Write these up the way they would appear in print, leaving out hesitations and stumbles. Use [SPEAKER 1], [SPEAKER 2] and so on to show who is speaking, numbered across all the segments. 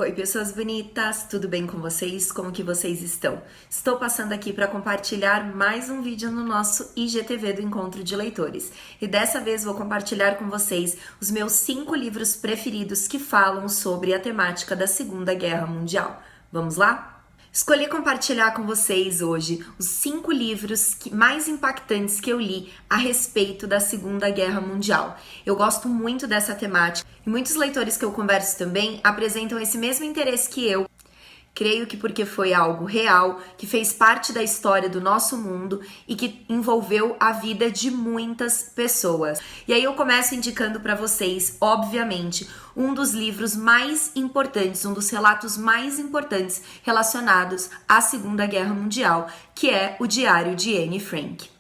[SPEAKER 1] Oi, pessoas bonitas, tudo bem com vocês? Como que vocês estão? Estou passando aqui para compartilhar mais um vídeo no nosso IGTV do Encontro de Leitores. E dessa vez vou compartilhar com vocês os meus 5 livros preferidos que falam sobre a temática da Segunda Guerra Mundial. Vamos lá? Escolhi compartilhar com vocês hoje os 5 livros mais impactantes que eu li a respeito da Segunda Guerra Mundial. Eu gosto muito dessa temática e muitos leitores que eu converso também apresentam esse mesmo interesse que eu. Creio que porque foi algo real, que fez parte da história do nosso mundo e que envolveu a vida de muitas pessoas. E aí eu começo indicando para vocês, obviamente, um dos livros mais importantes, um dos relatos mais importantes relacionados à Segunda Guerra Mundial, que é o Diário de Anne Frank.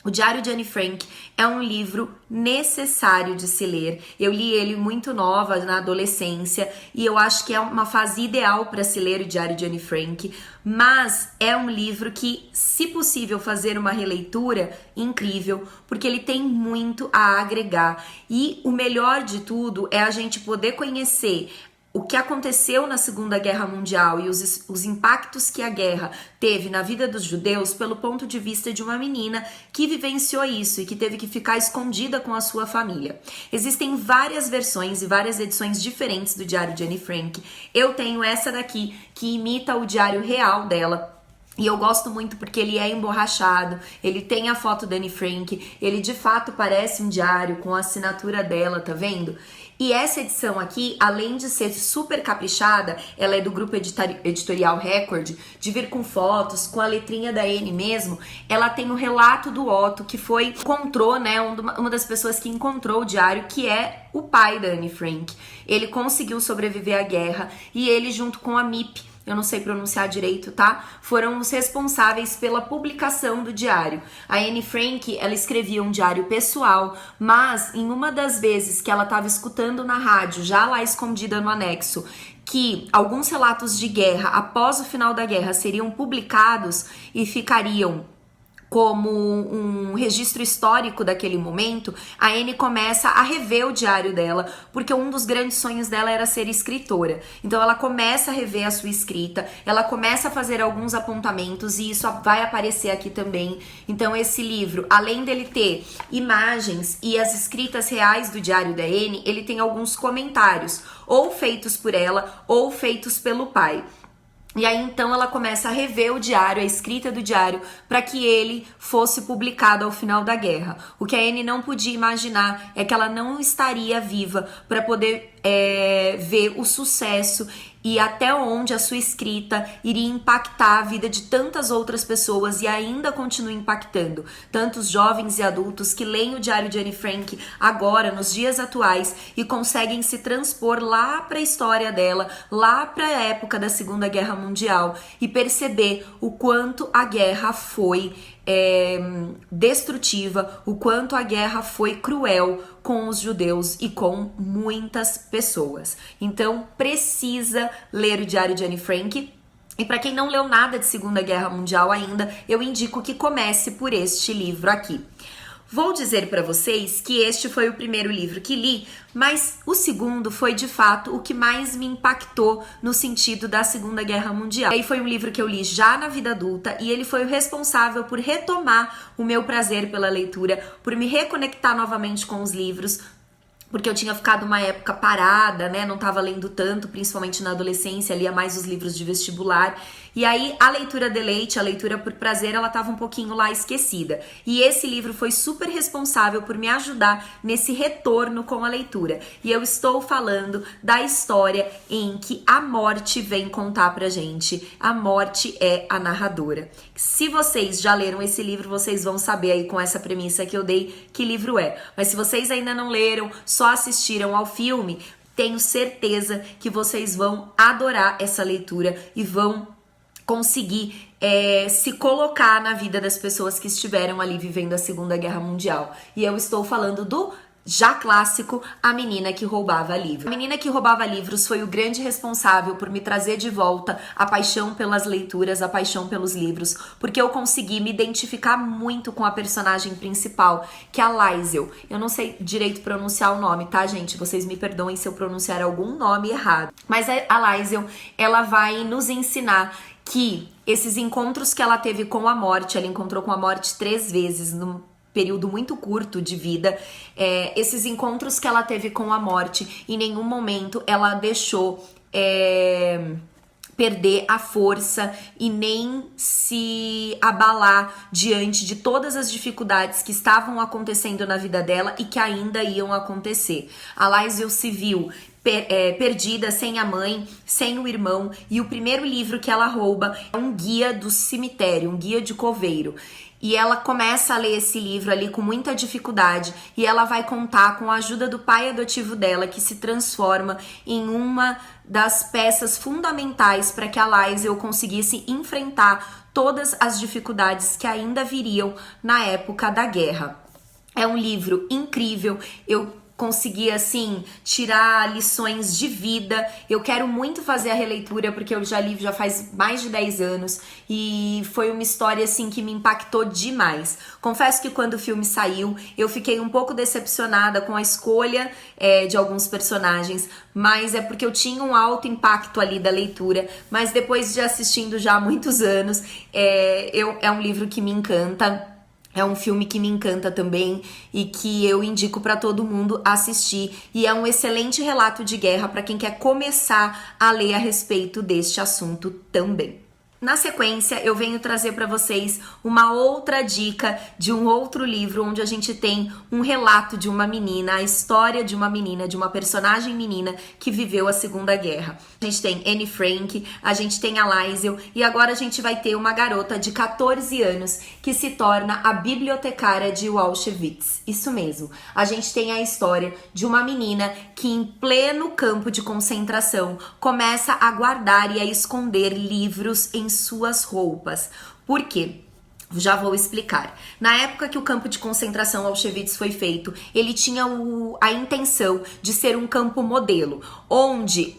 [SPEAKER 1] O Diário de Anne Frank é um livro necessário de se ler. Eu li ele muito nova, na adolescência, e eu acho que é uma fase ideal para se ler o Diário de Anne Frank, mas é um livro que, se possível fazer uma releitura, incrível, porque ele tem muito a agregar. E o melhor de tudo é a gente poder conhecer o que aconteceu na Segunda Guerra Mundial e os impactos que a guerra teve na vida dos judeus pelo ponto de vista de uma menina que vivenciou isso e que teve que ficar escondida com a sua família. Existem várias versões e várias edições diferentes do Diário de Anne Frank. Eu tenho essa daqui que imita o diário real dela. E eu gosto muito porque ele é emborrachado, ele tem a foto da Anne Frank, ele de fato parece um diário com a assinatura dela, tá vendo? E essa edição aqui, além de ser super caprichada, ela é do grupo editorial Record, de vir com fotos, com a letrinha da Anne mesmo, ela tem o relato do Otto, que encontrou, né, uma das pessoas que encontrou o diário, que é o pai da Anne Frank. Ele conseguiu sobreviver à guerra e ele, junto com a Mip, eu não sei pronunciar direito, tá? Foram os responsáveis pela publicação do diário. A Anne Frank, ela escrevia um diário pessoal, mas em uma das vezes que ela estava escutando na rádio, já lá escondida no anexo, que alguns relatos de guerra após o final da guerra seriam publicados e ficariam como um registro histórico daquele momento, a Anne começa a rever o diário dela, porque um dos grandes sonhos dela era ser escritora. Então ela começa a rever a sua escrita, ela começa a fazer alguns apontamentos e isso vai aparecer aqui também. Então esse livro, além dele ter imagens e as escritas reais do diário da Anne, ele tem alguns comentários, ou feitos por ela, ou feitos pelo pai. E aí então ela começa a rever o diário, a escrita do diário, para que ele fosse publicado ao final da guerra. O que a Anne não podia imaginar é que ela não estaria viva para poder ver o sucesso e até onde a sua escrita iria impactar a vida de tantas outras pessoas e ainda continua impactando tantos jovens e adultos que leem o Diário de Anne Frank agora, nos dias atuais, e conseguem se transpor lá para a história dela, lá para a época da Segunda Guerra Mundial e perceber o quanto a guerra foi destrutiva, o quanto a guerra foi cruel com os judeus e com muitas pessoas. Então precisa ler o Diário de Anne Frank. E para quem não leu nada de Segunda Guerra Mundial ainda, eu indico que comece por este livro aqui. Vou dizer para vocês que este foi o primeiro livro que li, mas o segundo foi de fato o que mais me impactou no sentido da Segunda Guerra Mundial. E foi um livro que eu li já na vida adulta e ele foi o responsável por retomar o meu prazer pela leitura, por me reconectar novamente com os livros, porque eu tinha ficado uma época parada, né? Não tava lendo tanto, principalmente na adolescência, lia mais os livros de vestibular. E aí a leitura deleite, a leitura por prazer, ela tava um pouquinho lá esquecida. E esse livro foi super responsável por me ajudar nesse retorno com a leitura. E eu estou falando da história em que a morte vem contar pra gente. A morte é a narradora. Se vocês já leram esse livro, vocês vão saber aí com essa premissa que eu dei que livro é. Mas se vocês ainda não leram, só assistiram ao filme, tenho certeza que vocês vão adorar essa leitura e vão conseguir se colocar na vida das pessoas que estiveram ali vivendo a Segunda Guerra Mundial. E eu estou falando do Já clássico, A Menina que Roubava Livros. A Menina que Roubava Livros foi o grande responsável por me trazer de volta a paixão pelas leituras, a paixão pelos livros, porque eu consegui me identificar muito com a personagem principal, que é a Laisel. Eu não sei direito pronunciar o nome, tá, gente? Vocês me perdoem se eu pronunciar algum nome errado. Mas a Laisel, ela vai nos ensinar que esses encontros que ela teve com a morte, ela encontrou com a morte 3 vezes num período muito curto de vida, esses encontros que ela teve com a morte, em nenhum momento ela deixou perder a força e nem se abalar diante de todas as dificuldades que estavam acontecendo na vida dela e que ainda iam acontecer. A Laisel se viu perdida, sem a mãe, sem o irmão, e o primeiro livro que ela rouba é um guia do cemitério, um guia de coveiro. E ela começa a ler esse livro ali com muita dificuldade e ela vai contar com a ajuda do pai adotivo dela, que se transforma em uma das peças fundamentais para que a Laisel conseguisse enfrentar todas as dificuldades que ainda viriam na época da guerra. É um livro incrível, eu consegui, assim, tirar lições de vida. Eu quero muito fazer a releitura, porque eu já li já faz mais de 10 anos e foi uma história, assim, que me impactou demais. Confesso que quando o filme saiu, eu fiquei um pouco decepcionada com a escolha de alguns personagens, mas é porque eu tinha um alto impacto ali da leitura, mas depois de assistindo já há muitos anos, é um livro que me encanta. É um filme que me encanta também e que eu indico para todo mundo assistir. E é um excelente relato de guerra para quem quer começar a ler a respeito deste assunto também. Na sequência, eu venho trazer para vocês uma outra dica de um outro livro onde a gente tem um relato de uma menina, a história de uma menina, de uma personagem menina que viveu a Segunda Guerra. A gente tem Anne Frank, a gente tem a Laisel e agora a gente vai ter uma garota de 14 anos que se torna a bibliotecária de Auschwitz. Isso mesmo, a gente tem a história de uma menina que em pleno campo de concentração começa a guardar e a esconder livros em suas roupas. Por quê? Já vou explicar. Na época que o campo de concentração Auschwitz foi feito, ele tinha a intenção de ser um campo modelo, onde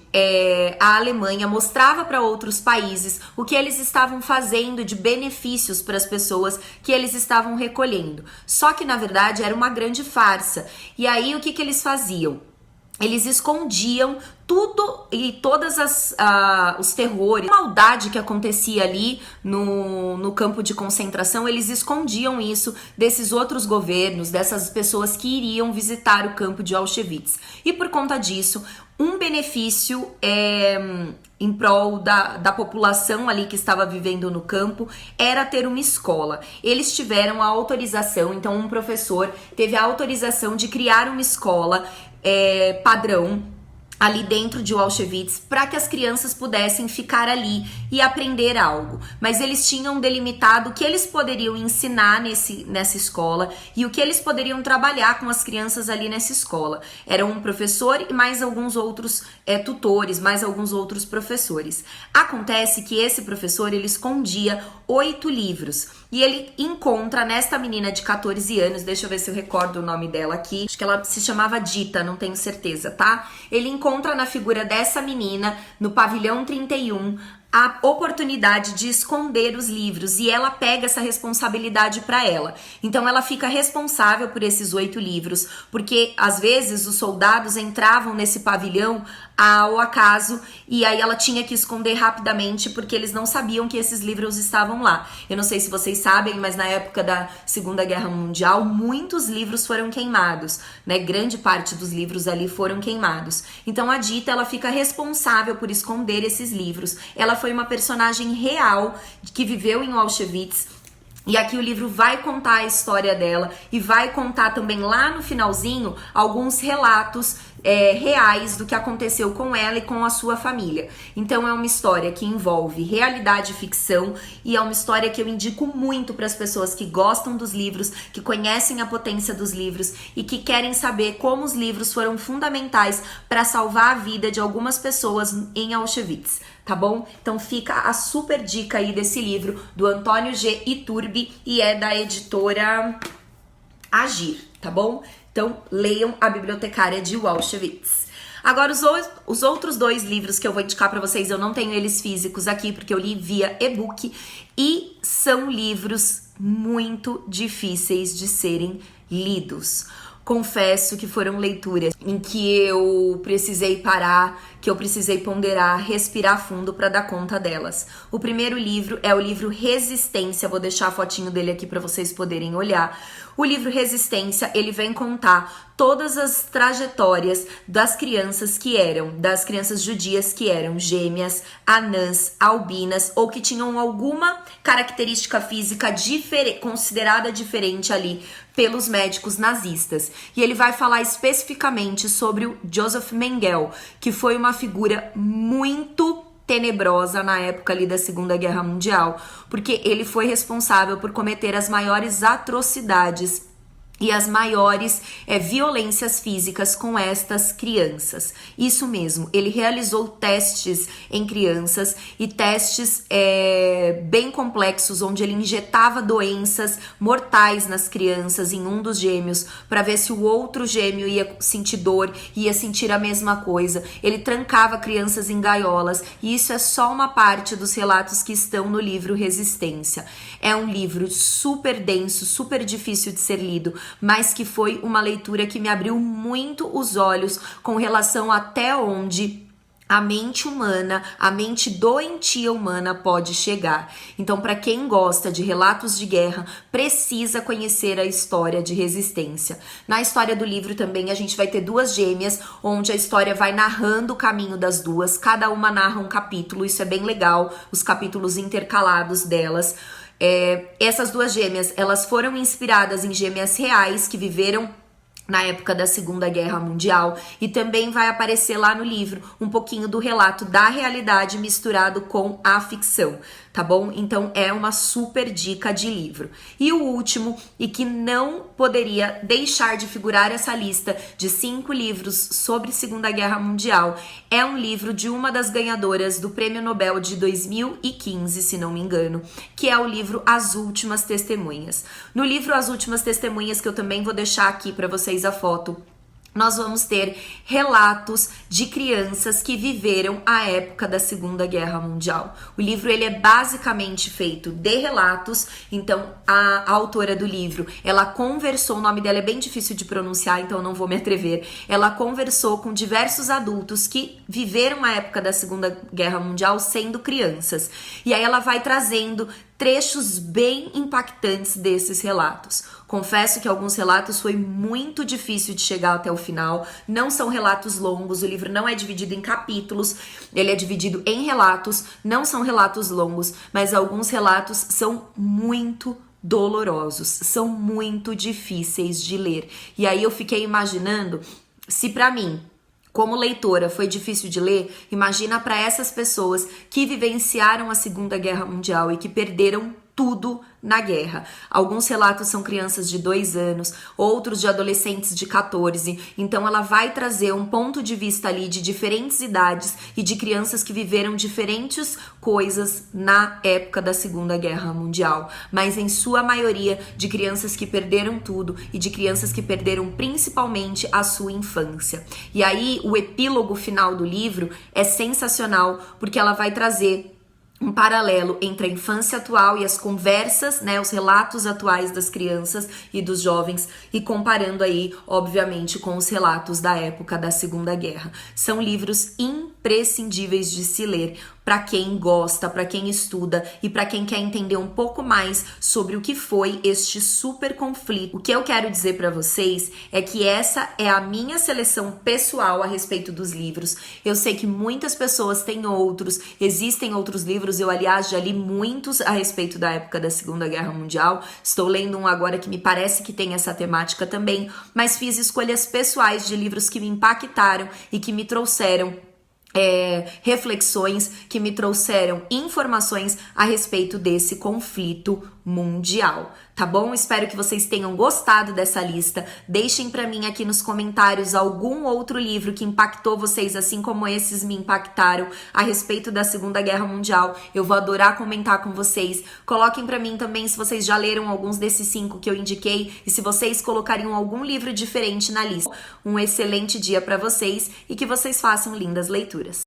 [SPEAKER 1] a Alemanha mostrava para outros países o que eles estavam fazendo de benefícios para as pessoas que eles estavam recolhendo. Só que, na verdade, era uma grande farsa. E aí, o que eles faziam? Eles escondiam tudo e todas os terrores, a maldade que acontecia ali no campo de concentração, eles escondiam isso desses outros governos, dessas pessoas que iriam visitar o campo de Auschwitz. E por conta disso, um benefício em prol da população ali que estava vivendo no campo era ter uma escola. Eles tiveram a autorização, então um professor teve a autorização de criar uma escola padrão ali dentro de Auschwitz para que as crianças pudessem ficar ali e aprender algo. Mas eles tinham delimitado o que eles poderiam ensinar nessa escola e o que eles poderiam trabalhar com as crianças ali nessa escola. Era um professor e mais alguns outros tutores, mais alguns outros professores. Acontece que esse professor, ele escondia 8 livros e ele encontra nesta menina de 14 anos, deixa eu ver se eu recordo o nome dela aqui, acho que ela se chamava Dita, não tenho certeza, tá? Ele encontra na figura dessa menina, no pavilhão 31, a oportunidade de esconder os livros e ela pega essa responsabilidade para ela. Então ela fica responsável por esses 8 livros, porque às vezes os soldados entravam nesse pavilhão ao acaso e aí ela tinha que esconder rapidamente porque eles não sabiam que esses livros estavam lá. Eu não sei se vocês sabem, mas na época da Segunda Guerra Mundial, muitos livros foram queimados, né? Grande parte dos livros ali foram queimados. Então a Dita, ela fica responsável por esconder esses livros. Ela foi uma personagem real que viveu em Auschwitz. E aqui o livro vai contar a história dela e vai contar também lá no finalzinho alguns relatos reais do que aconteceu com ela e com a sua família. Então é uma história que envolve realidade e ficção e é uma história que eu indico muito para as pessoas que gostam dos livros, que conhecem a potência dos livros e que querem saber como os livros foram fundamentais para salvar a vida de algumas pessoas em Auschwitz. Tá bom? Então fica a super dica aí desse livro do Antônio G. Iturbi e é da editora Agir, tá bom? Então, leiam A Bibliotecária de Auschwitz. Agora, os outros 2 livros que eu vou indicar para vocês, eu não tenho eles físicos aqui, porque eu li via e-book, e são livros muito difíceis de serem lidos. Confesso que foram leituras em que eu precisei parar, que eu precisei ponderar, respirar fundo para dar conta delas. O primeiro livro é o livro Resistência, vou deixar a fotinho dele aqui para vocês poderem olhar. O livro Resistência, ele vem contar todas as trajetórias das crianças judias que eram gêmeas, anãs, albinas ou que tinham alguma característica física considerada diferente ali pelos médicos nazistas. E ele vai falar especificamente sobre o Joseph Mengele, que foi uma figura muito tenebrosa na época ali da Segunda Guerra Mundial, porque ele foi responsável por cometer as maiores atrocidades e as maiores violências físicas com estas crianças. Isso mesmo, ele realizou testes em crianças e testes bem complexos, onde ele injetava doenças mortais nas crianças em um dos gêmeos, para ver se o outro gêmeo ia sentir dor, ia sentir a mesma coisa. Ele trancava crianças em gaiolas, e isso é só uma parte dos relatos que estão no livro Resistência. É um livro super denso, super difícil de ser lido, mas que foi uma leitura que me abriu muito os olhos com relação até onde a mente humana, a mente doentia humana pode chegar. Então, para quem gosta de relatos de guerra, precisa conhecer a história de Resistência. Na história do livro também a gente vai ter 2 gêmeas, onde a história vai narrando o caminho das duas, cada uma narra um capítulo, isso é bem legal, os capítulos intercalados delas. Essas 2 gêmeas, elas foram inspiradas em gêmeas reais que viveram na época da Segunda Guerra Mundial, e também vai aparecer lá no livro um pouquinho do relato da realidade misturado com a ficção, tá bom? Então é uma super dica de livro. E o último, e que não poderia deixar de figurar essa lista de 5 livros sobre Segunda Guerra Mundial, é um livro de uma das ganhadoras do Prêmio Nobel de 2015, se não me engano, que é o livro As Últimas Testemunhas. No livro As Últimas Testemunhas, que eu também vou deixar aqui para vocês a foto, nós vamos ter relatos de crianças que viveram a época da Segunda Guerra Mundial. O livro ele é basicamente feito de relatos, então a autora do livro, ela conversou, o nome dela é bem difícil de pronunciar, então eu não vou me atrever, ela conversou com diversos adultos que viveram a época da Segunda Guerra Mundial sendo crianças. E aí ela vai trazendo trechos bem impactantes desses relatos. Confesso que alguns relatos foi muito difícil de chegar até o final, não são relatos longos, o livro não é dividido em capítulos, ele é dividido em relatos, não são relatos longos, mas alguns relatos são muito dolorosos, são muito difíceis de ler. E aí eu fiquei imaginando, se pra mim, como leitora, foi difícil de ler, imagina para essas pessoas que vivenciaram a Segunda Guerra Mundial e que perderam tudo na guerra. Alguns relatos são crianças de 2 anos, outros de adolescentes de 14. Então ela vai trazer um ponto de vista ali de diferentes idades e de crianças que viveram diferentes coisas na época da Segunda Guerra Mundial, mas em sua maioria de crianças que perderam tudo e de crianças que perderam principalmente a sua infância. E aí o epílogo final do livro é sensacional, porque ela vai trazer um paralelo entre a infância atual e as conversas, né, os relatos atuais das crianças e dos jovens, e comparando aí, obviamente, com os relatos da época da Segunda Guerra. São livros imprescindíveis de se ler para quem gosta, para quem estuda e para quem quer entender um pouco mais sobre o que foi este super conflito. O que eu quero dizer para vocês é que essa é a minha seleção pessoal a respeito dos livros. Eu sei que muitas pessoas têm outros, existem outros livros, eu aliás já li muitos a respeito da época da Segunda Guerra Mundial, estou lendo um agora que me parece que tem essa temática também, mas fiz escolhas pessoais de livros que me impactaram e que me trouxeram reflexões, que me trouxeram informações a respeito desse conflito Mundial, tá bom? Espero que vocês tenham gostado dessa lista. Deixem pra mim aqui nos comentários algum outro livro que impactou vocês, assim como esses me impactaram a respeito da Segunda Guerra Mundial. Eu vou adorar comentar com vocês. Coloquem pra mim também se vocês já leram alguns desses 5 que eu indiquei e se vocês colocariam algum livro diferente na lista. Um excelente dia pra vocês e que vocês façam lindas leituras.